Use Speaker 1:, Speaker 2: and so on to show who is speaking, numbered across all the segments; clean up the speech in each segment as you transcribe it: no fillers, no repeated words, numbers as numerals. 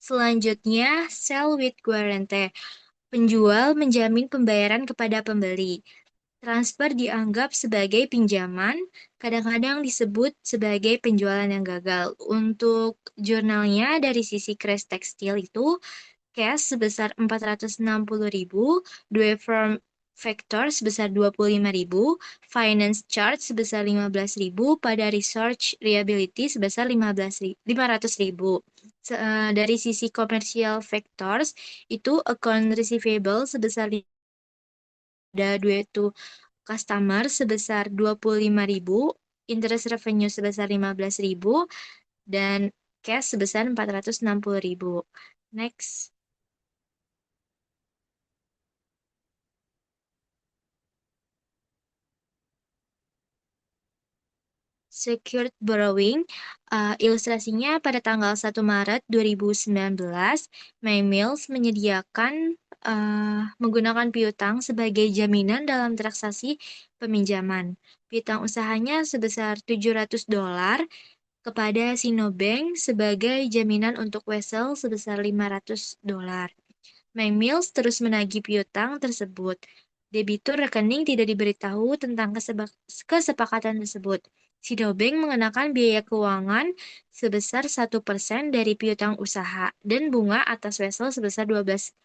Speaker 1: Selanjutnya, sell with guarantee. Penjual menjamin pembayaran kepada pembeli. Transfer dianggap sebagai pinjaman, kadang-kadang disebut sebagai penjualan yang gagal. Untuk jurnalnya dari sisi Crash Tekstil itu, cash sebesar 460.000, dua firm factor sebesar 25.000, finance charge sebesar 15.000, pada research reliability sebesar 500.000. Dari sisi commercial factors itu account receivable sebesar ada dua itu customer sebesar 25.000, interest revenue sebesar 15.000, dan cash sebesar 460.000. Next. Secured borrowing, ilustrasinya pada tanggal 1 Maret 2019, Mills menyediakan menggunakan piutang sebagai jaminan dalam transaksi peminjaman. Piutang usahanya sebesar $700 kepada Sinobank sebagai jaminan untuk wesel sebesar $500. Mills terus menagih piutang tersebut. Debitur rekening tidak diberitahu tentang kesepakatan tersebut. Citibank mengenakan biaya keuangan sebesar 1% dari piutang usaha dan bunga atas wesel sebesar 12%.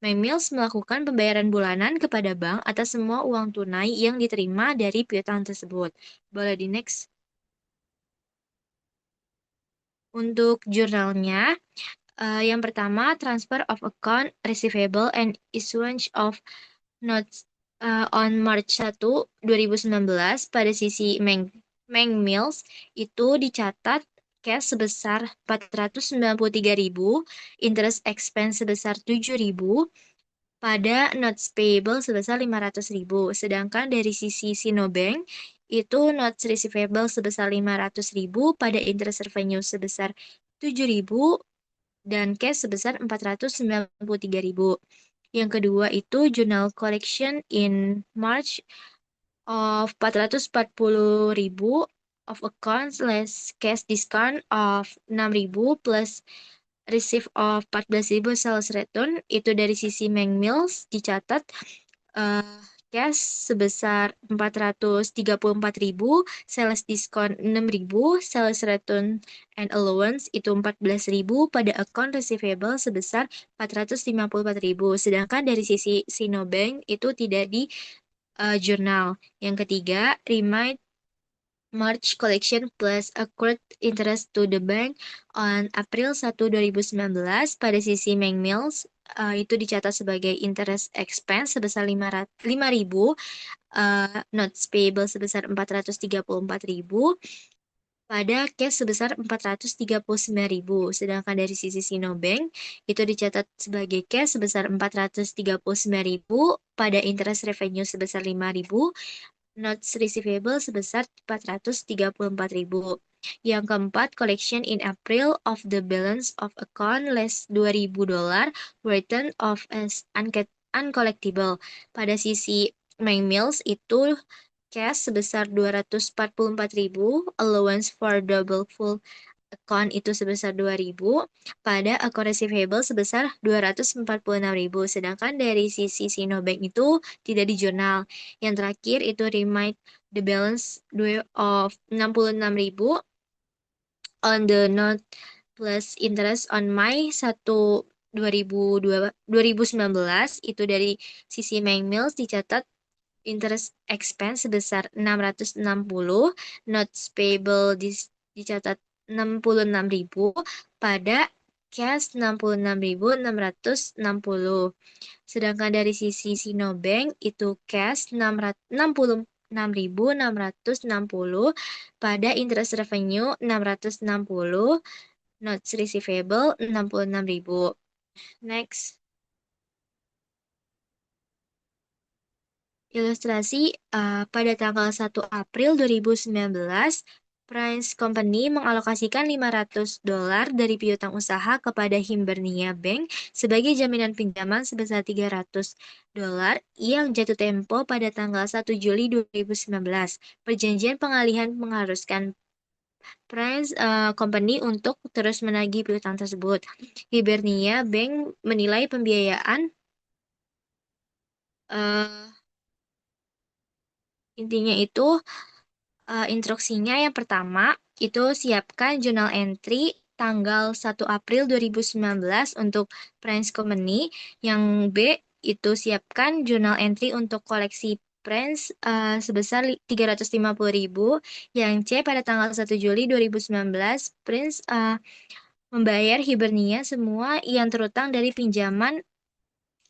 Speaker 1: Mills melakukan pembayaran bulanan kepada bank atas semua uang tunai yang diterima dari piutang tersebut. Boleh di next. Untuk jurnalnya, yang pertama, transfer of account receivable and issuance of notes on March 1, 2019 pada sisi Meng Mills itu dicatat cash sebesar 493.000, interest expense sebesar 7.000, pada notes payable sebesar 500.000. Sedangkan dari sisi Sinobank itu notes receivable sebesar 500.000, pada interest revenue sebesar 7.000, dan cash sebesar 493.000. Yang kedua itu journal collection in March of 440.000 of accounts less cash discount of 6.000 plus receive of 14.000 sales return. Itu dari sisi Mills dicatat eh, cash sebesar 434.000, sales discount 6.000, sales return and allowance itu 14.000, pada account receivable sebesar 454.000. Sedangkan dari sisi Sinobank itu tidak di jurnal. Yang ketiga, remind March collection plus accrued interest to the bank on April 1, 2019 pada sisi Mills itu dicatat sebagai interest expense sebesar 5.000, notes payable sebesar 434.000, pada cash sebesar 439.000. Sedangkan dari sisi Sinobank itu dicatat sebagai cash sebesar 439.000, pada interest revenue sebesar 5.000, notes receivable sebesar 434.000. Yang keempat, collection in April of the balance of account less $2.000, return of as uncollectible. Pada sisi Mills itu cash sebesar 244.000, allowance for double full account itu sebesar 2.000, pada account receivable sebesar 246.000. Sedangkan dari sisi Sinobank itu tidak di jurnal. Yang terakhir itu remind the balance of 66.000 on the note plus interest on May 1, 2019 itu dari sisi Mills dicatat interest expense sebesar 660, notes payable dicatat 66.000, pada cash 66.660. Sedangkan dari sisi Sinobank itu cash 66.660, pada interest revenue 660, notes receivable 66.000. Next. Ilustrasi pada tanggal 1 April 2019, Prince Company mengalokasikan $500 dari piutang usaha kepada Hibernia Bank sebagai jaminan pinjaman sebesar $300 yang jatuh tempo pada tanggal 1 Juli 2019. Perjanjian pengalihan mengharuskan Prince Company untuk terus menagih piutang tersebut. Hibernia Bank menilai pembiayaan eh, intinya itu instruksinya yang pertama itu siapkan journal entry tanggal 1 April 2019 untuk Prince Company. Yang B itu siapkan journal entry untuk koleksi Prince sebesar 350.000. Yang C pada tanggal 1 Juli 2019 Prince membayar Hibernia semua yang terutang dari pinjaman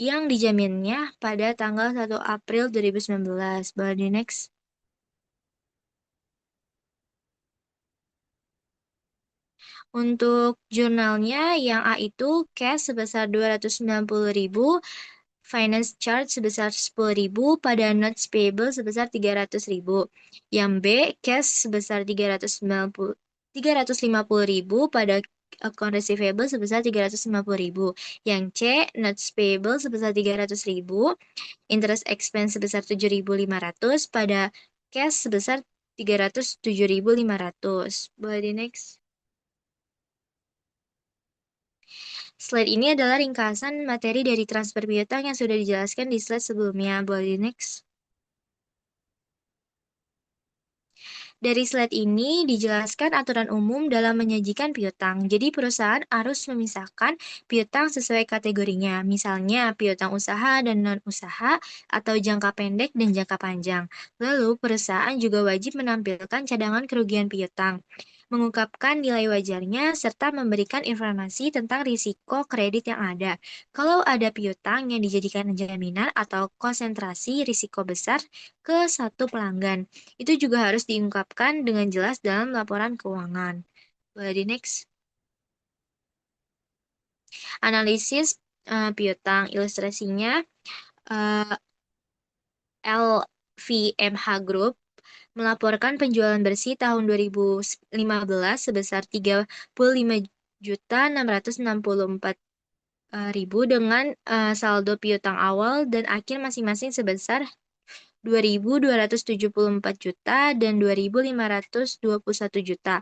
Speaker 1: yang dijaminnya pada tanggal 1 April 2019. Boleh di next. Untuk jurnalnya yang A itu cash sebesar 290.000, finance charge sebesar 10.000, pada notes payable sebesar 300.000. Yang B cash sebesar 350.000 pada account receivable sebesar 350.000. Yang C notes payable sebesar 300.000, interest expense sebesar 7.500, pada cash sebesar 307.500. Boleh di next. Slide ini adalah ringkasan materi dari transfer piutang yang sudah dijelaskan di slide sebelumnya. Boleh di next. Dari slide ini dijelaskan aturan umum dalam menyajikan piutang. Jadi perusahaan harus memisahkan piutang sesuai kategorinya. Misalnya piutang usaha dan non-usaha atau jangka pendek dan jangka panjang. Lalu perusahaan juga wajib menampilkan cadangan kerugian piutang, mengungkapkan nilai wajarnya, serta memberikan informasi tentang risiko kredit yang ada. Kalau ada piutang yang dijadikan jaminan atau konsentrasi risiko besar ke satu pelanggan, itu juga harus diungkapkan dengan jelas dalam laporan keuangan. Boleh di next. Analisis piutang ilustrasinya eh, LVMH Group melaporkan penjualan bersih tahun 2015 sebesar 35.664.000 dengan saldo piutang awal dan akhir masing-masing sebesar 2.274 juta dan 2.521 juta.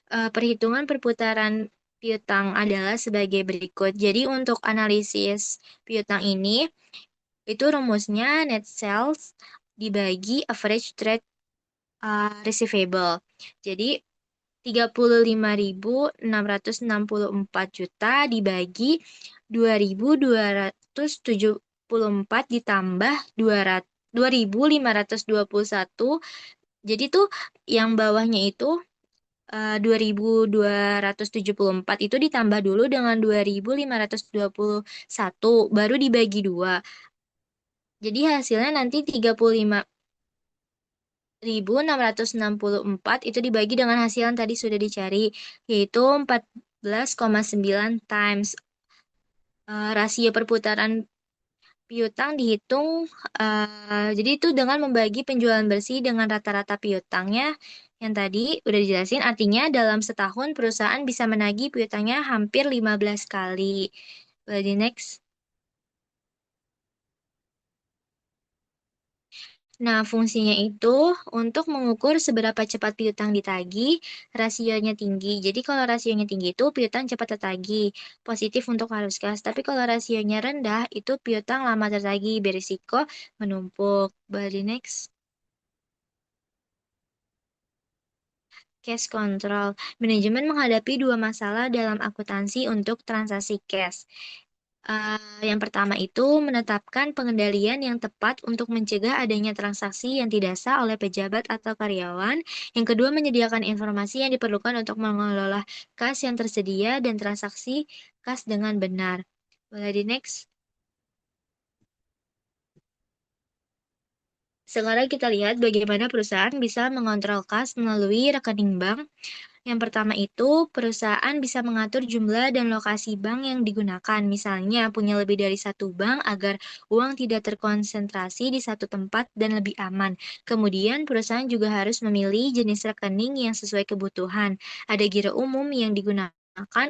Speaker 1: Perhitungan perputaran piutang adalah sebagai berikut. Jadi untuk analisis piutang ini, itu rumusnya net sales dibagi average trade receivable. Jadi 35.664 juta dibagi 2.274 ditambah 2.521. Jadi tuh yang bawahnya itu 2.274 itu ditambah dulu dengan 2.521 baru dibagi 2. Jadi hasilnya nanti 35.664 itu dibagi dengan hasil yang tadi sudah dicari, yaitu 14,9 times. Rasio perputaran piutang dihitung, jadi itu dengan membagi penjualan bersih dengan rata-rata piutangnya yang tadi udah dijelasin, artinya dalam setahun perusahaan bisa menagih piutangnya hampir 15 kali. Boleh di next. Nah, fungsinya itu untuk mengukur seberapa cepat piutang ditagih, rasionya tinggi. Jadi kalau rasionya tinggi itu piutang cepat tertagih, positif untuk arus kas. Tapi kalau rasionya rendah, itu piutang lama tertagih, berisiko menumpuk. Boleh di next. Cash control. Manajemen menghadapi dua masalah dalam akuntansi untuk transaksi cash. Yang pertama itu menetapkan pengendalian yang tepat untuk mencegah adanya transaksi yang tidak sah oleh pejabat atau karyawan. Yang kedua, menyediakan informasi yang diperlukan untuk mengelola kas yang tersedia dan transaksi kas dengan benar. Boleh di next. Sekarang kita lihat bagaimana perusahaan bisa mengontrol kas melalui rekening bank. Yang pertama itu, perusahaan bisa mengatur jumlah dan lokasi bank yang digunakan. Misalnya, punya lebih dari satu bank agar uang tidak terkonsentrasi di satu tempat dan lebih aman. Kemudian, perusahaan juga harus memilih jenis rekening yang sesuai kebutuhan. Ada giro umum yang digunakan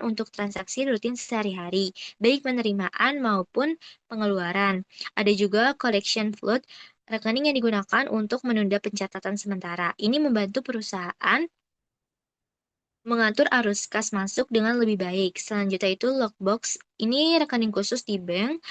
Speaker 1: untuk transaksi rutin sehari-hari, baik penerimaan maupun pengeluaran. Ada juga collection float, rekening yang digunakan untuk menunda pencatatan sementara. Ini membantu perusahaan mengatur arus kas masuk dengan lebih baik. Selanjutnya itu lockbox. Ini rekening khusus di bank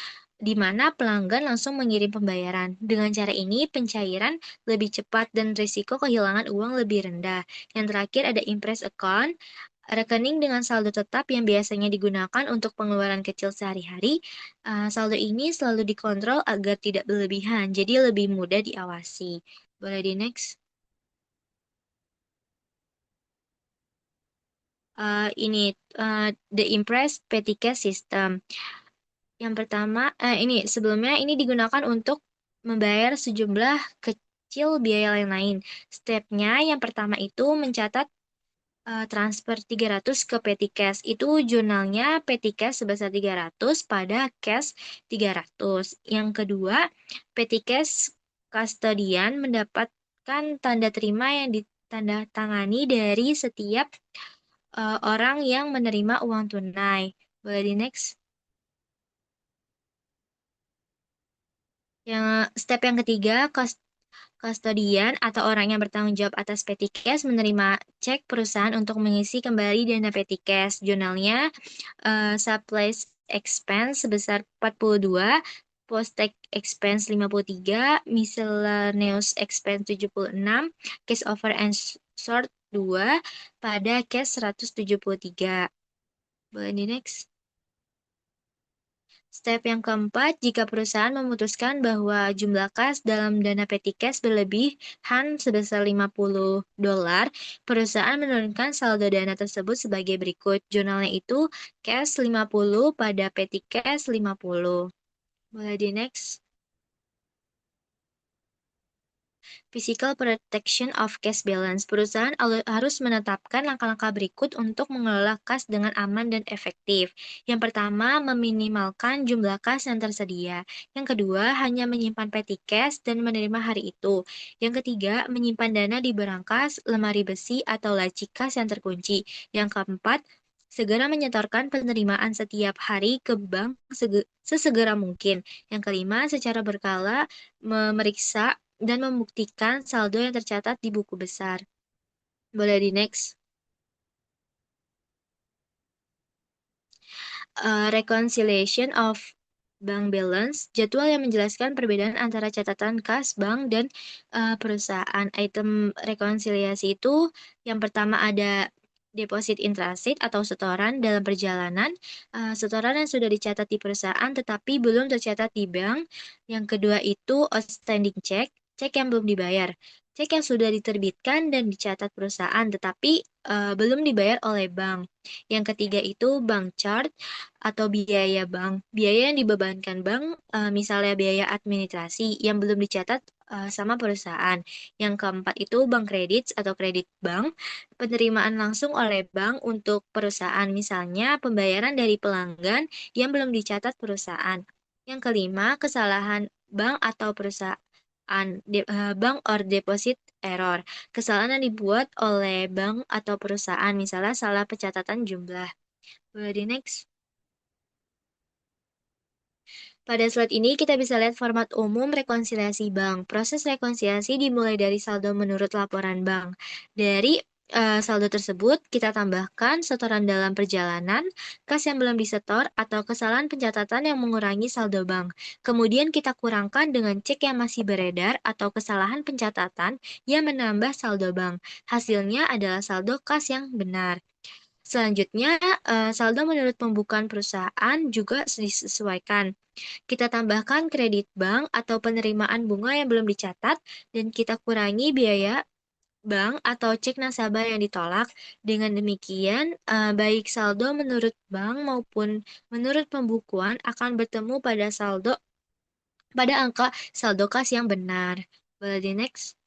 Speaker 1: di mana pelanggan langsung mengirim pembayaran. Dengan cara ini, pencairan lebih cepat dan risiko kehilangan uang lebih rendah. Yang terakhir ada impress account, rekening dengan saldo tetap yang biasanya digunakan untuk pengeluaran kecil sehari-hari. Saldo ini selalu dikontrol agar tidak berlebihan, jadi lebih mudah diawasi. Boleh di next? Ini The Impress PTK System. Yang pertama, ini sebelumnya ini digunakan untuk membayar sejumlah kecil biaya lain-lain. Stepnya yang pertama itu mencatat transfer 300 ke petty cash. Itu jurnalnya petty cash sebesar 300 pada cash 300. Yang kedua, petty cash custodian mendapatkan tanda terima yang ditandatangani dari setiap orang yang menerima uang tunai. Boleh di next? Yang step yang ketiga, kustodian atau orang yang bertanggung jawab atas petty cash menerima cek perusahaan untuk mengisi kembali dana petty cash. Jurnalnya supplies expense sebesar 42, post-tax expense 53, miscellaneous expense 76, cash over and short 2 pada cash 173. Boleh di next? Step yang keempat, jika perusahaan memutuskan bahwa jumlah kas dalam dana petty cash berlebihan sebesar $50, perusahaan menurunkan saldo dana tersebut sebagai berikut. Jurnalnya itu cash 50 pada petty cash 50. Boleh di next? Physical Protection of Cash Balance. Perusahaan harus menetapkan langkah-langkah berikut untuk mengelola kas dengan aman dan efektif. Yang pertama, meminimalkan jumlah kas yang tersedia. Yang kedua, hanya menyimpan petty cash dan menerima hari itu. Yang ketiga, menyimpan dana di berangkas, lemari besi, atau laci kas yang terkunci. Yang keempat, segera menyetorkan penerimaan setiap hari ke bank sesegera mungkin. Yang kelima, secara berkala memeriksa dan membuktikan saldo yang tercatat di buku besar. Boleh di next. Reconciliation of bank balance, jadwal yang menjelaskan perbedaan antara catatan kas bank dan perusahaan. Item rekonsiliasi itu yang pertama ada deposit in transit atau setoran dalam perjalanan, setoran yang sudah dicatat di perusahaan tetapi belum tercatat di bank. Yang kedua itu outstanding check, cek yang belum dibayar. Cek yang sudah diterbitkan dan dicatat perusahaan tetapi belum dibayar oleh bank. Yang ketiga itu bank charge atau biaya bank. Biaya yang dibebankan bank, misalnya biaya administrasi yang belum dicatat sama perusahaan. Yang keempat itu bank kredit atau kredit bank, penerimaan langsung oleh bank untuk perusahaan, misalnya pembayaran dari pelanggan yang belum dicatat perusahaan. Yang kelima, kesalahan bank atau perusahaan. Bank or deposit error. Kesalahan yang dibuat oleh bank atau perusahaan, misalnya salah pencatatan jumlah. Boleh di next. Pada slide ini kita bisa lihat format umum rekonsiliasi bank. Proses rekonsiliasi dimulai dari saldo menurut laporan bank. Dari saldo tersebut kita tambahkan setoran dalam perjalanan, kas yang belum disetor, atau kesalahan pencatatan yang mengurangi saldo bank. Kemudian kita kurangkan dengan cek yang masih beredar atau kesalahan pencatatan yang menambah saldo bank. Hasilnya adalah saldo kas yang benar. Selanjutnya, saldo menurut pembukaan perusahaan juga disesuaikan. Kita tambahkan kredit bank atau penerimaan bunga yang belum dicatat, dan kita kurangi biaya bank atau cek nasabah yang ditolak. Dengan demikian, baik saldo menurut bank maupun menurut pembukuan akan bertemu pada angka saldo kas yang benar. Boleh di next?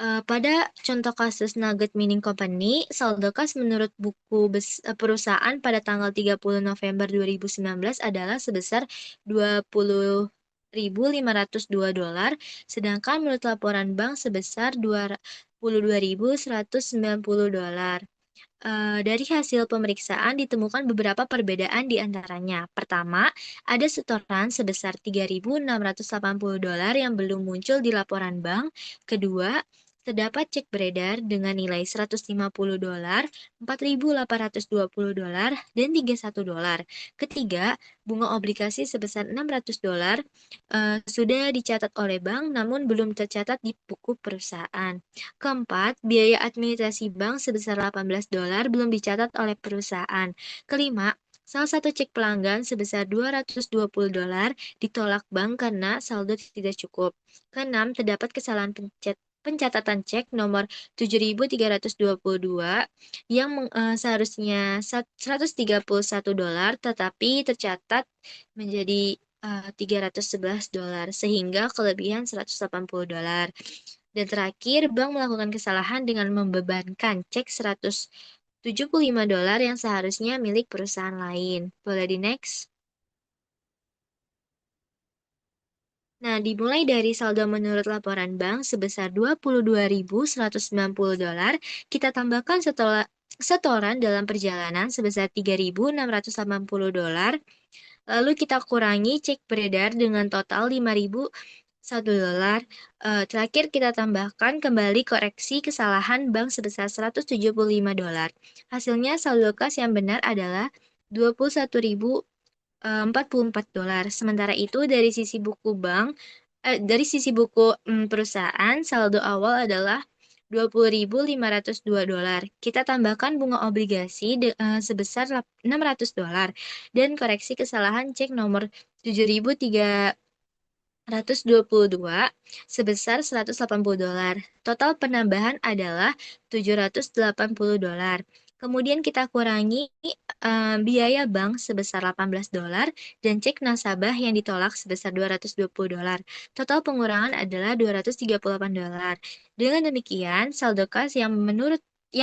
Speaker 1: Pada contoh kasus Nugget Mining Company, saldo kas menurut buku perusahaan pada tanggal 30 November 2019 adalah sebesar $20.502, sedangkan menurut laporan bank sebesar $22.190. Dari hasil pemeriksaan ditemukan beberapa perbedaan di antaranya. Pertama, ada setoran sebesar $3.680 yang belum muncul di laporan bank. Kedua, Terdapat cek beredar dengan nilai $150, $4.820, dan $31. Ketiga, bunga obligasi sebesar $600 sudah dicatat oleh bank namun belum tercatat di buku perusahaan. Keempat, biaya administrasi bank sebesar $18 belum dicatat oleh perusahaan. Kelima, salah satu cek pelanggan sebesar $220 ditolak bank karena saldo tidak cukup. Keenam, terdapat kesalahan pencatatan cek nomor 7.322 yang seharusnya $131 tetapi tercatat menjadi $311 sehingga kelebihan $180. Dan terakhir, bank melakukan kesalahan dengan membebankan cek $175 yang seharusnya milik perusahaan lain. Boleh di next? Nah, dimulai dari saldo menurut laporan bank sebesar $22.190, kita tambahkan setoran dalam perjalanan sebesar $3.680, lalu kita kurangi cek beredar dengan total $5.001. Terakhir kita tambahkan kembali koreksi kesalahan bank sebesar $175. Hasilnya saldo kas yang benar adalah $21.044. Sementara itu dari sisi buku perusahaan, saldo awal adalah $20.502. Kita tambahkan bunga obligasi sebesar $600 dan koreksi kesalahan cek nomor 7.322 sebesar $180. Total penambahan adalah $780. Kemudian kita kurangi biaya bank sebesar $18 dan cek nasabah yang ditolak sebesar $220. Total pengurangan adalah $238. Dengan demikian, saldo kas yang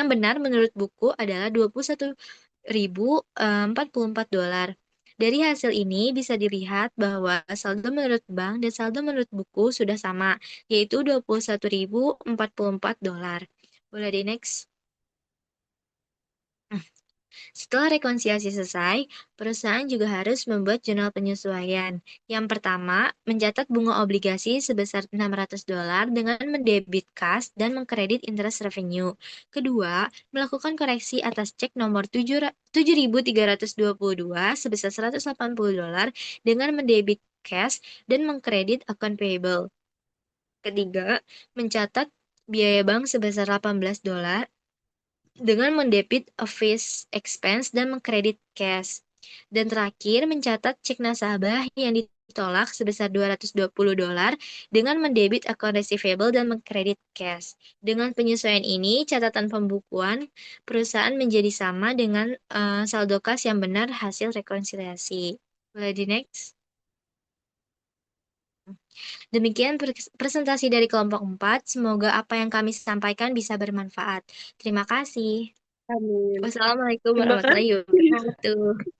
Speaker 1: benar menurut buku adalah $21.044. Dari hasil ini bisa dilihat bahwa saldo menurut bank dan saldo menurut buku sudah sama, yaitu $21.044. Boleh di next? Setelah rekonsiliasi selesai, perusahaan juga harus membuat jurnal penyesuaian. Yang pertama, mencatat bunga obligasi sebesar $600 dengan mendebit kas dan mengkredit interest revenue. Kedua, melakukan koreksi atas cek nomor 7.322 sebesar $180 dengan mendebit cash dan mengkredit account payable. Ketiga, mencatat biaya bank sebesar $18 dengan mendebit office expense dan mengkredit cash. Dan terakhir, mencatat cek nasabah yang ditolak sebesar $220 dengan mendebit account receivable dan mengkredit cash. Dengan penyesuaian ini, catatan pembukuan perusahaan menjadi sama dengan saldo kas yang benar hasil rekonsiliasi. Boleh di next? Demikian presentasi dari kelompok 4. Semoga apa yang kami sampaikan bisa bermanfaat. Terima kasih.
Speaker 2: Amin.
Speaker 1: Wassalamualaikum
Speaker 2: Terima
Speaker 1: warahmatullahi
Speaker 2: kasih.
Speaker 1: wabarakatuh.